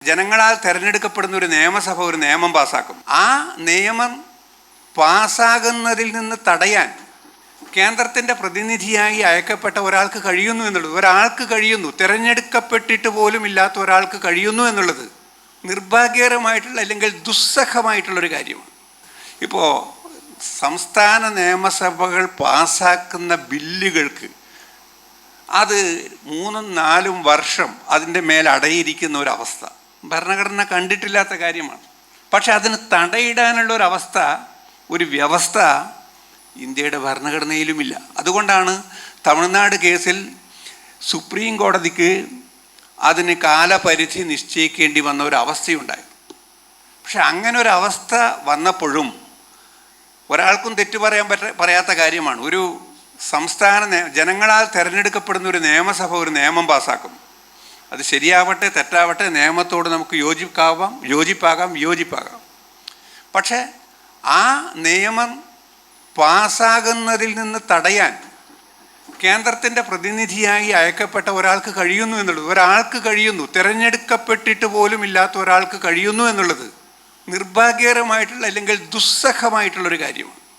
ജനങ്ങളാൽ തിരഞ്ഞെടുക്കപ്പെടുന്ന ഒരു നിയമസഭ ഒരു നിയമം പാസ്സാക്കും. ആ നിയമം പാസ്സാകുന്നതിൽ നിന്ന് തടയാൻ കേന്ദ്രത്തിൻ്റെ പ്രതിനിധിയായി അയക്കപ്പെട്ട ഒരാൾക്ക് കഴിയുന്നു എന്നുള്ളത്, ഒരാൾക്ക് കഴിയുന്നു, തിരഞ്ഞെടുക്കപ്പെട്ടിട്ട് പോലും ഇല്ലാത്ത ഒരാൾക്ക് കഴിയുന്നു എന്നുള്ളത് നിർഭാഗ്യകരമായിട്ടുള്ള അല്ലെങ്കിൽ ദുസ്സഹമായിട്ടുള്ളൊരു കാര്യമാണ്. ഇപ്പോൾ സംസ്ഥാന നിയമസഭകൾ പാസ്സാക്കുന്ന ബില്ലുകൾക്ക് അത് 3-4 വർഷം അതിൻ്റെ മേൽ അടയിരിക്കുന്ന ഒരവസ്ഥ ഭരണഘടന കണ്ടിട്ടില്ലാത്ത കാര്യമാണ്. പക്ഷെ അതിന് തടയിടാനുള്ള ഒരവസ്ഥ, ഒരു വ്യവസ്ഥ ഇന്ത്യയുടെ ഭരണഘടനയിലുമില്ല. അതുകൊണ്ടാണ് തമിഴ്നാട് കേസിൽ സുപ്രീം കോടതിക്ക് അതിന് കാലപരിധി നിശ്ചയിക്കേണ്ടി വന്ന ഒരവസ്ഥയുണ്ടായി. പക്ഷെ അങ്ങനെ ഒരവസ്ഥ വന്നപ്പോഴും ഒരാൾക്കും തെറ്റു പറയാത്ത കാര്യമാണ്. ഒരു ജനങ്ങളാൽ തിരഞ്ഞെടുക്കപ്പെടുന്ന ഒരു നിയമസഭ ഒരു നിയമം പാസ്സാക്കും. അത് ശരിയാവട്ടെ തെറ്റാവട്ടെ, നിയമത്തോട് നമുക്ക് യോജിപ്പാകാം വിയോജിപ്പാകാം. പക്ഷേ ആ നിയമം പാസ്സാകുന്നതിൽ നിന്ന് തടയാൻ കേന്ദ്രത്തിൻ്റെ പ്രതിനിധിയായി അയക്കപ്പെട്ട ഒരാൾക്ക് കഴിയുന്നു എന്നുള്ളത്, ഒരാൾക്ക് കഴിയുന്നു, തിരഞ്ഞെടുക്കപ്പെട്ടിട്ട് പോലും ഇല്ലാത്ത ഒരാൾക്ക് കഴിയുന്നു എന്നുള്ളത് നിർഭാഗ്യകരമായിട്ടുള്ള അല്ലെങ്കിൽ ദുസ്സഹമായിട്ടുള്ളൊരു കാര്യമാണ്.